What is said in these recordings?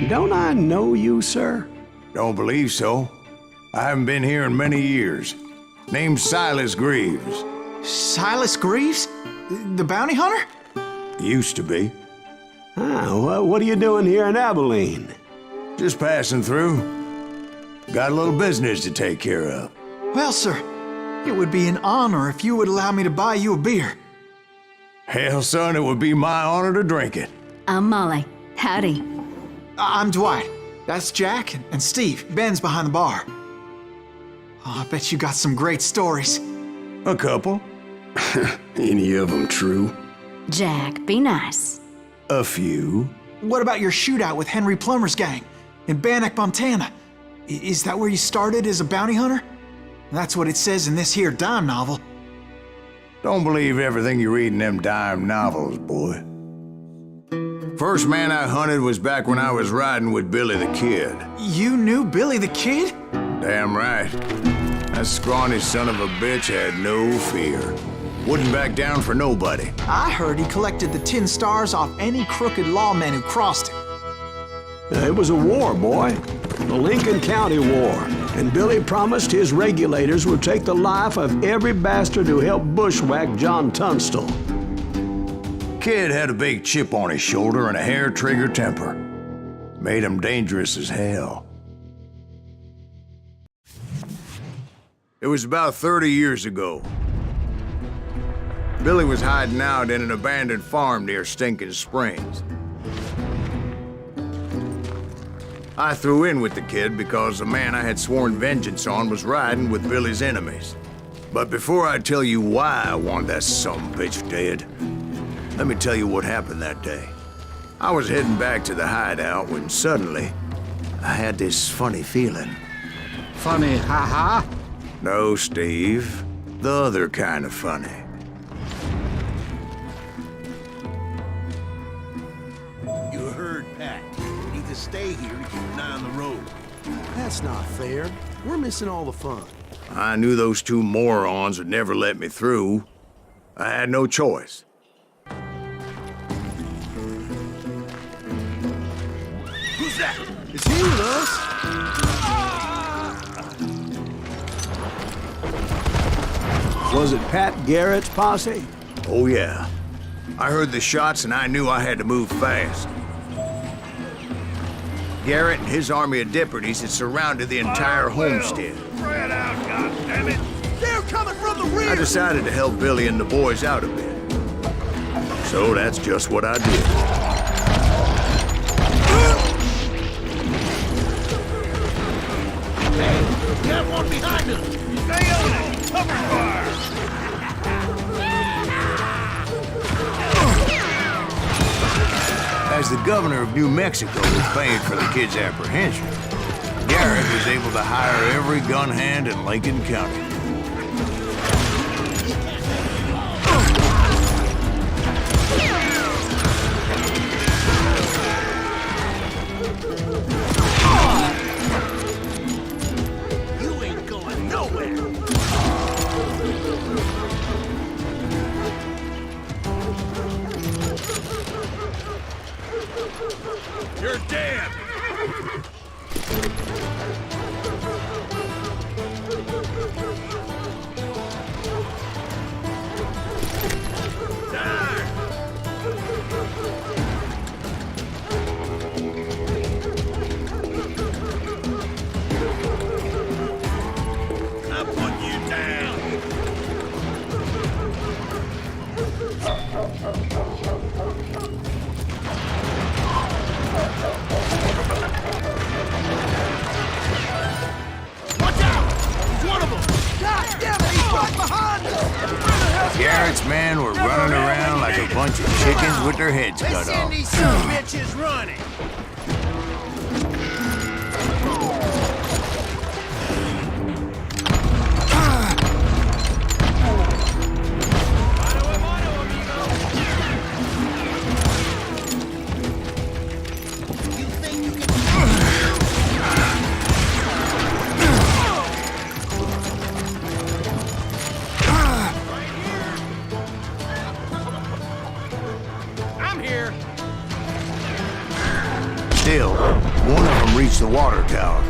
Don't I know you, sir? Don't believe so. I haven't been here in many years. Name's Silas Greaves. Silas Greaves? The bounty hunter? Used to be. Ah, what are you doing here in Abilene? Just passing through. Got a little business to take care of. Well, sir, it would be an honor if you would allow me to buy you a beer. Hell, son, it would be my honor to drink it. I'm Molly. Howdy. I'm Dwight. That's Jack and Steve. Ben's behind the bar. Oh, I bet you got some great stories. A couple. Any of them true? Jack, be nice. A few. What about your shootout with Henry Plummer's gang in Bannock, Montana? Is that where you started as a bounty hunter? That's what it says in this here dime novel. Don't believe everything you read in them dime novels, boy. First man I hunted was back when I was riding with Billy the Kid. You knew Billy the Kid? Damn right. That scrawny son of a bitch had no fear. Wouldn't back down for nobody. I heard he collected the 10 stars off any crooked lawman who crossed him. It was a war, boy. The Lincoln County War. And Billy promised his regulators would take the life of every bastard who helped bushwhack John Tunstall. Kid had a big chip on his shoulder and a hair-trigger temper. Made him dangerous as hell. It was about 30 years ago. Billy was hiding out in an abandoned farm near Stinking Springs. I threw in with the kid because the man I had sworn vengeance on was riding with Billy's enemies. But before I tell you why I want that sumbitch dead, let me tell you what happened that day. I was heading back to the hideout when suddenly I had this funny feeling. Funny, ha-ha? No, Steve. The other kind of funny. You heard Pat. You need to stay here to keep an eye on the road. That's not fair. We're missing all the fun. I knew those two morons would never let me through. I had no choice. Who's that? Is he with us? Was it Pat Garrett's posse? Oh, yeah. I heard the shots and I knew I had to move fast. Garrett and his army of deputies had surrounded the entire homestead. Spread out, goddammit! They're coming from the rear! I decided to help Billy and the boys out a bit. So that's just what I did. We have one behind us! Stay on it! Cover fire! As the governor of New Mexico was paying for the kid's apprehension, Garrett was able to hire every gun hand in Lincoln County. You ain't going nowhere! You're dead! I put you down! Watch out! He's one of them! God damn it, he's right behind us! Garrett's men were running around like a bunch of chickens with their heads cut off. These son bitches running! I'm here! reach the water tower.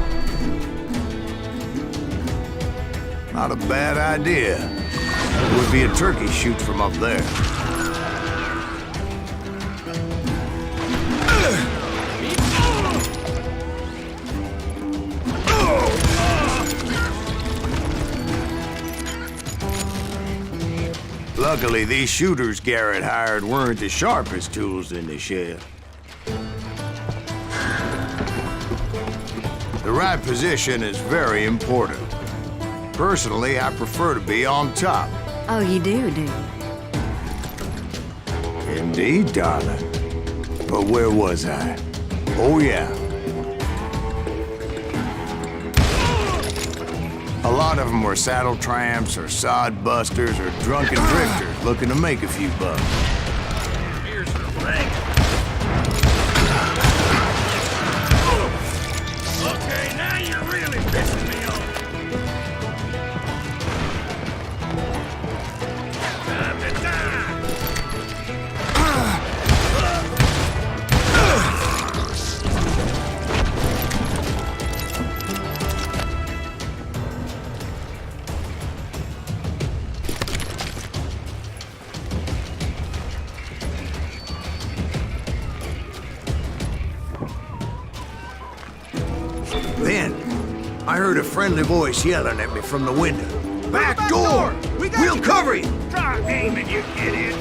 Not a bad idea. It would be a turkey shoot from up there. Luckily, these shooters Garrett hired weren't the sharpest tools in the shed. The right position is very important. Personally, I prefer to be on top. Oh, you do, do you? Indeed, darling. But where was I? Oh, yeah. A lot of them were saddle tramps or sod busters or drunken drifters looking to make a few bucks. Here's the thing. Okay, now you're really pissing me off. Time to die. Then, I heard a friendly voice yelling at me from the window. Back door! We'll cover you! Try aiming, you idiots!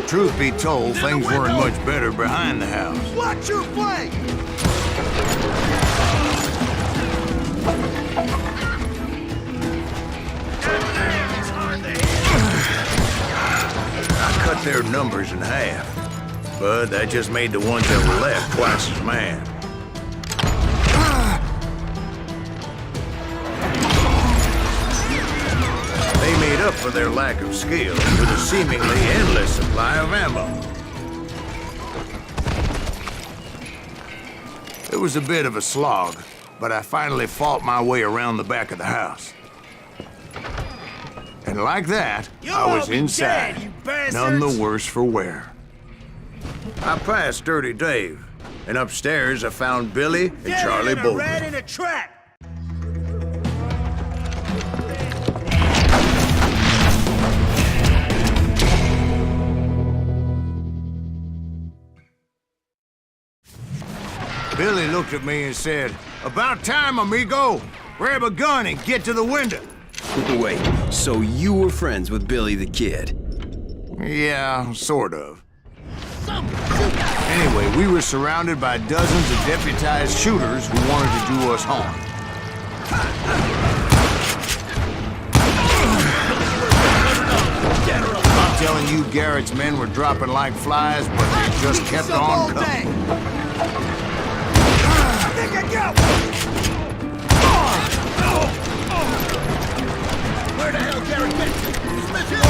Truth be told, things weren't much better behind the house. Watch your flank! I cut their numbers in half, but that just made the ones that were left twice as mad. They made up for their lack of skill with a seemingly endless supply of ammo. It was a bit of a slog, but I finally fought my way around the back of the house. And like that, I was inside, none the worse for wear. I passed Dirty Dave, and upstairs I found Billy and Charlie Bolton. Rat in a trap! Billy looked at me and said, "About time, amigo. Grab a gun and get to the window." Wait, so you were friends with Billy the Kid? Yeah, sort of. Anyway, we were surrounded by dozens of deputized shooters who wanted to do us harm. I'm telling you, Garrett's men were dropping like flies, but they just kept on coming. Where the hell Garrett get to? He's missing.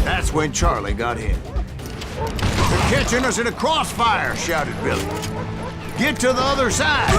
That's when Charlie got hit. "They're catching us in a crossfire," shouted Billy. "Get to the other side!"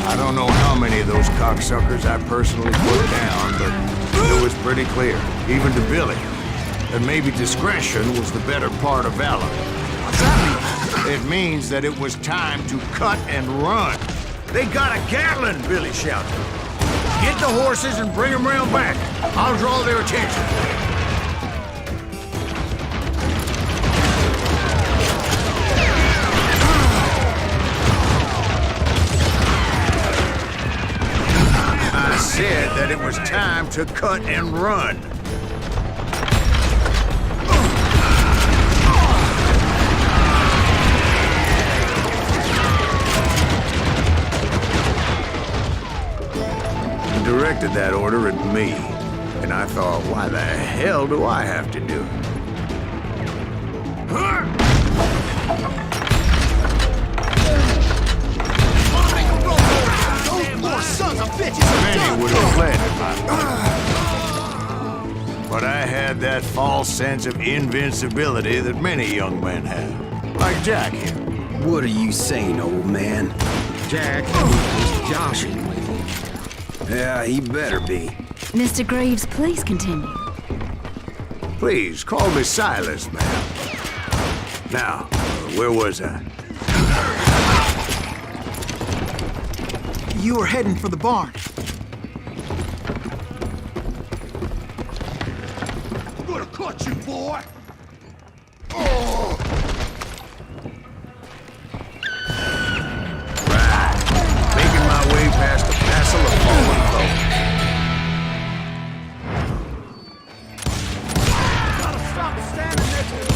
I don't know how many of those cocksuckers I personally put down, good. It was pretty clear, even to Billy, that maybe discretion was the better part of valor. What's that mean? It means that it was time to cut and run. They got a Gatling, Billy shouted. Get the horses and bring them round back. I'll draw their attention. I said that it was time to cut and run. He directed that order at me, and I thought, why the hell do I have to do it? More sons of bitches! Many would have fled if but I had that false sense of invincibility that many young men have, like Jack here. What are you saying, old man? Jack is joshing with you. Yeah, he better be. Mr. Greaves, please continue. Please, call me Silas, ma'am. Now, where was I? You were heading for the barn. Gonna cut you, boy! Right. Making my way past a passel of fallen folk. Gotta stop standing next to the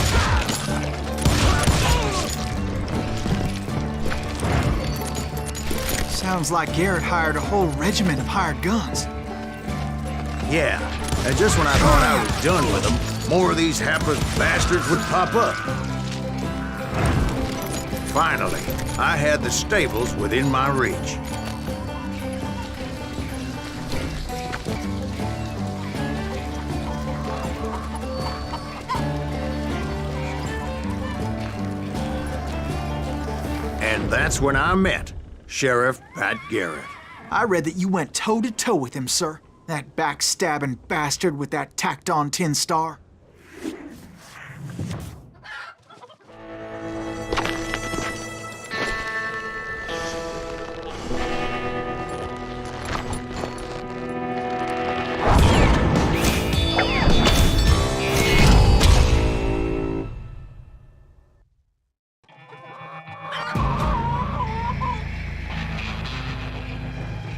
Sounds like Garrett hired a whole regiment of hired guns. Yeah, and just when I thought I was done with them, more of these hapless bastards would pop up. Finally, I had the stables within my reach. And that's when I met Sheriff Pat Garrett. I read that you went toe-to-toe with him, sir. That backstabbing bastard with that tacked-on tin star.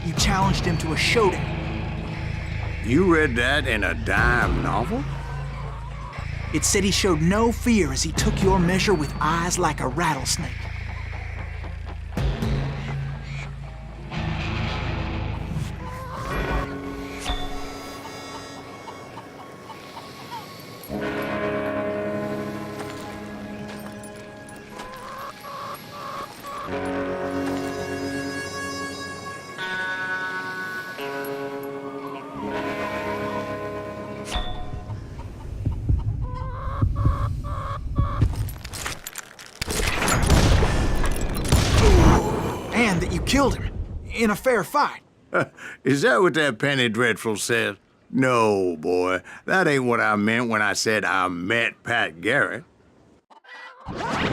You challenged him to a showdown. You read that in a dime novel? It said he showed no fear as he took your measure with eyes like a rattlesnake. And that you killed him in a fair fight. Is that what that Penny Dreadful said? No, boy. That ain't what I meant when I said I met Pat Garrett.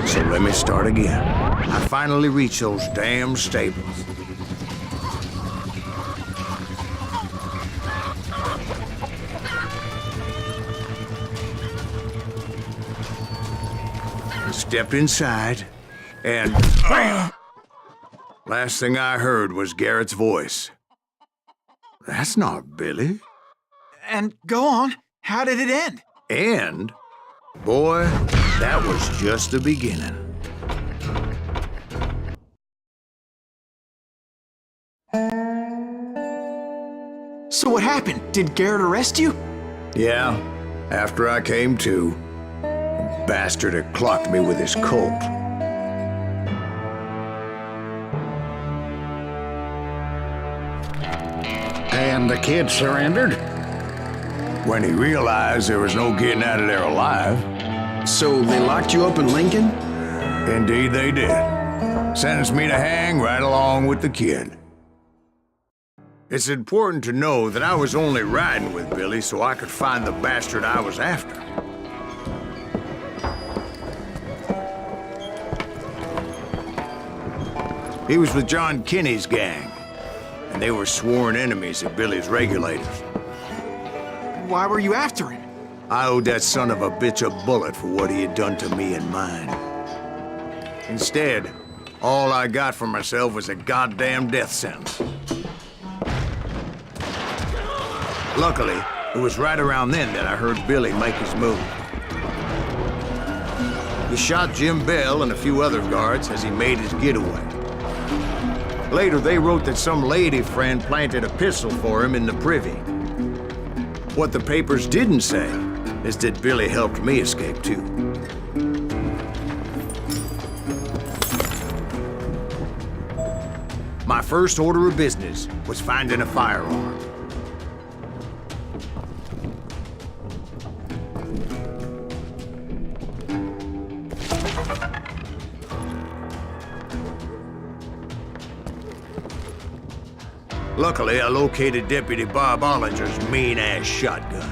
So let me start again. I finally reached those damn stables. I stepped inside, and bam! Last thing I heard was Garrett's voice. That's not Billy. And go on, how did it end? And, boy, that was just the beginning. So what happened? Did Garrett arrest you? Yeah, after I came to, the bastard had clocked me with his Colt. And the kid surrendered? When he realized there was no getting out of there alive. So they locked you up in Lincoln? Indeed they did. Sentenced me to hang right along with the kid. It's important to know that I was only riding with Billy so I could find the bastard I was after. He was with John Kinney's gang, and they were sworn enemies of Billy's regulators. Why were you after him? I owed that son of a bitch a bullet for what he had done to me and mine. Instead, all I got for myself was a goddamn death sentence. Luckily, it was right around then that I heard Billy make his move. He shot Jim Bell and a few other guards as he made his getaway. Later, they wrote that some lady friend planted a pistol for him in the privy. What the papers didn't say is that Billy helped me escape, too. My first order of business was finding a firearm. Luckily, I located Deputy Bob Ollinger's mean-ass shotgun.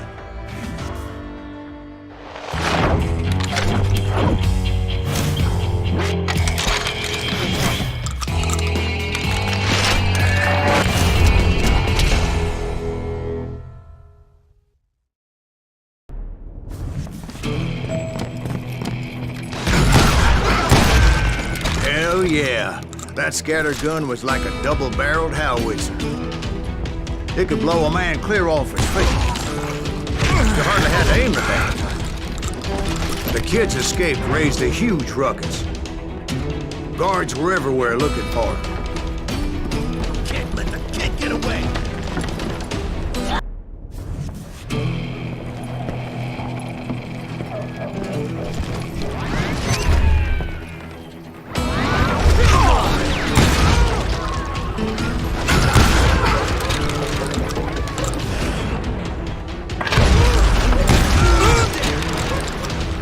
Hell yeah. That scatter gun was like a double-barreled howitzer. It could blow a man clear off his feet. You hardly had to aim the thing. The kids' escape raised a huge ruckus. Guards were everywhere looking for him. Can't let the kid get away!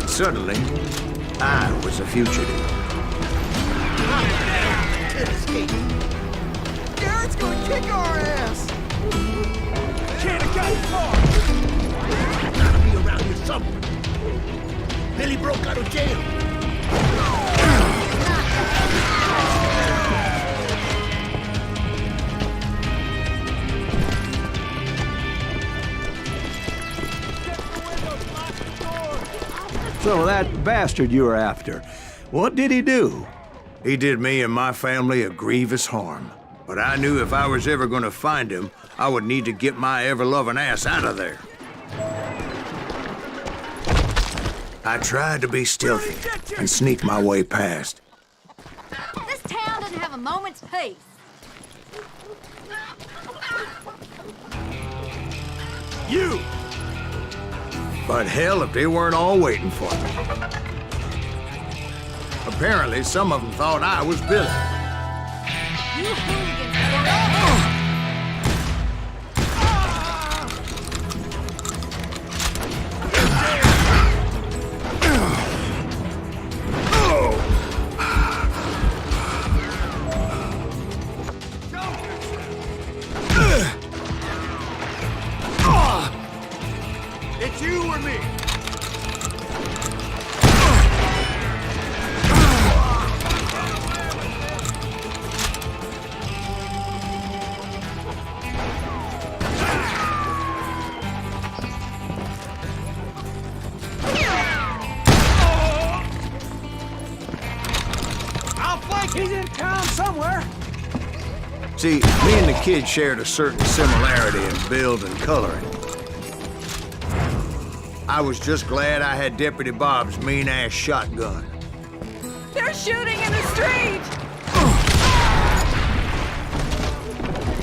Suddenly, I was a fugitive. Garrett's gonna kick our ass! Can't have gotten far! Gotta be around here somewhere. Billy broke out of jail. So that bastard you were after, what did he do? He did me and my family a grievous harm. But I knew if I was ever gonna find him, I would need to get my ever-loving ass out of there. I tried to be stealthy and sneak my way past. This town doesn't have a moment's peace. You! But hell, if they weren't all waiting for me. Apparently, some of them thought I was Billy. You hooligans are gonna It's you or me! I'll flank him! He's in town somewhere! See, me and the kid shared a certain similarity in build and coloring. I was just glad I had Deputy Bob's mean-ass shotgun. They're shooting in the street!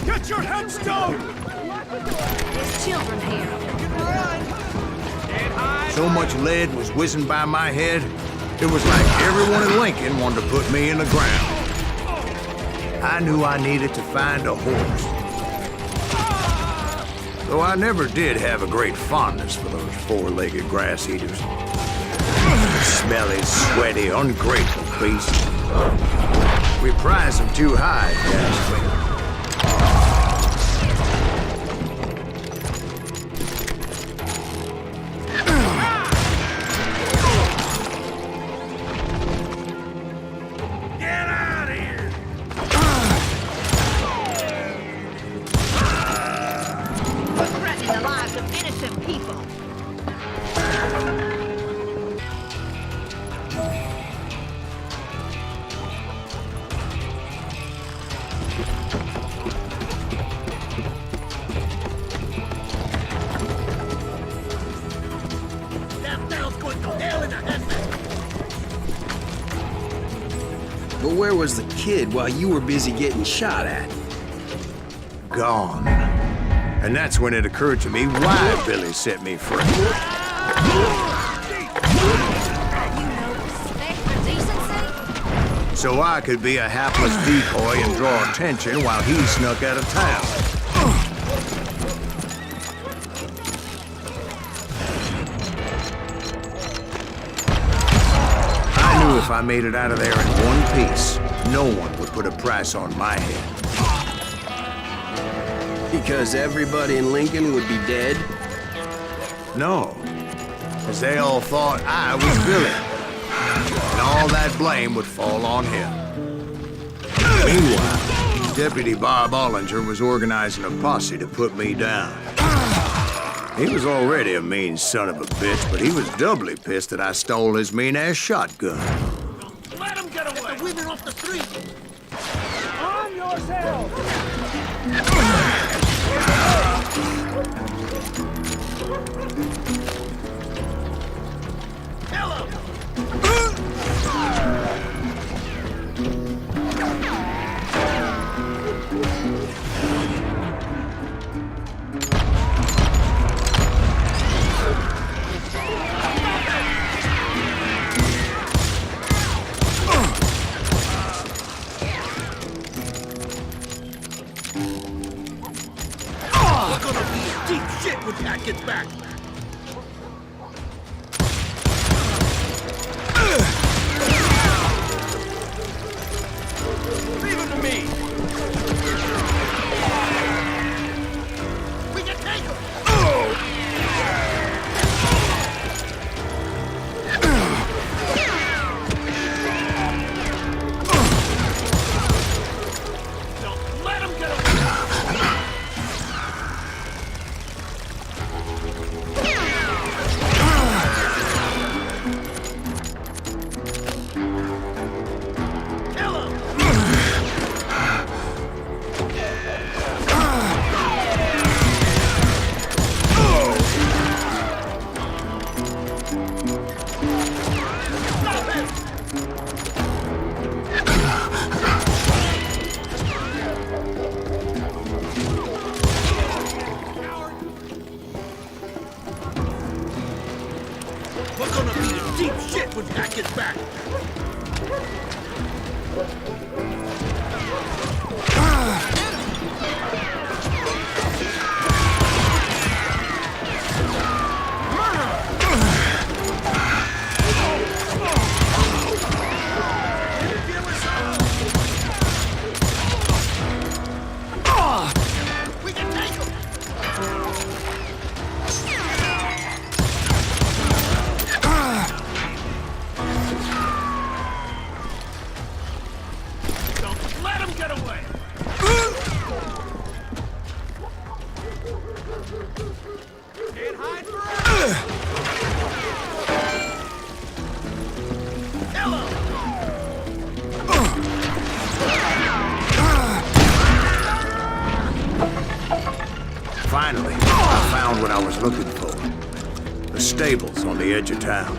Get your headstone! There's children here. So much lead was whizzing by my head, it was like everyone in Lincoln wanted to put me in the ground. I knew I needed to find a horse. Though I never did have a great fondness for those four-legged grass eaters. Smelly, sweaty, ungrateful beasts. We prize them too high, if you ask me. them people. That town's going to hell in a handbag. But where was the kid while you were busy getting shot at? Gone. And that's when it occurred to me why Billy set me free. You know respect for decency? So I could be a hapless decoy and draw attention while he snuck out of town. I knew if I made it out of there in one piece, no one would put a price on my head. Because everybody in Lincoln would be dead? No, because they all thought I was Billy. And all that blame would fall on him. Meanwhile, Deputy Bob Ollinger was organizing a posse to put me down. He was already a mean son of a bitch, but he was doubly pissed that I stole his mean-ass shotgun. Let him get away! Get the women off the street! Arm yourself! We're gonna be in deep shit when Jack gets back! Leave him to me! We can take him! Don't let him get away! We're gonna be in deep shit when Jack gets back! We can take him! Don't let him get away! Can't hide forever! Kill him! Finally, I found what I was looking for. The stables on the edge of town.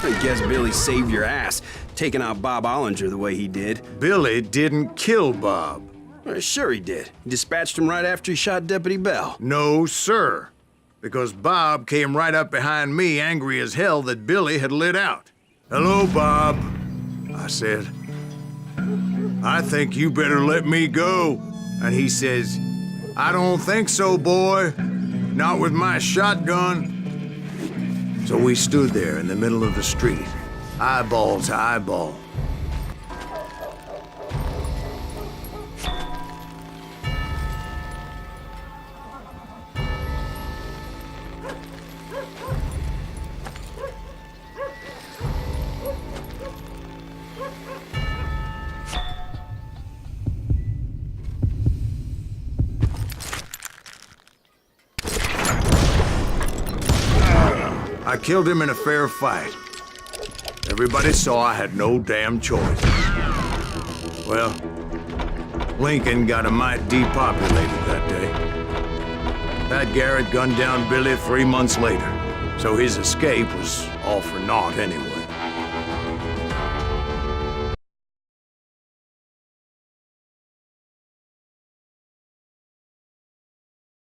I guess Billy saved your ass, taking out Bob Ollinger the way he did. Billy didn't kill Bob. Well, sure he did. He dispatched him right after he shot Deputy Bell. No, sir. Because Bob came right up behind me, angry as hell that Billy had lit out. "Hello, Bob," I said. "I think you better let me go." And he says, "I don't think so, boy. Not with my shotgun." So we stood there in the middle of the street, eyeball to eyeball. killed him in a fair fight. Everybody saw I had no damn choice. Well, Lincoln got a mite depopulated that day. Pat Garrett gunned down Billy 3 months later, so his escape was all for naught anyway.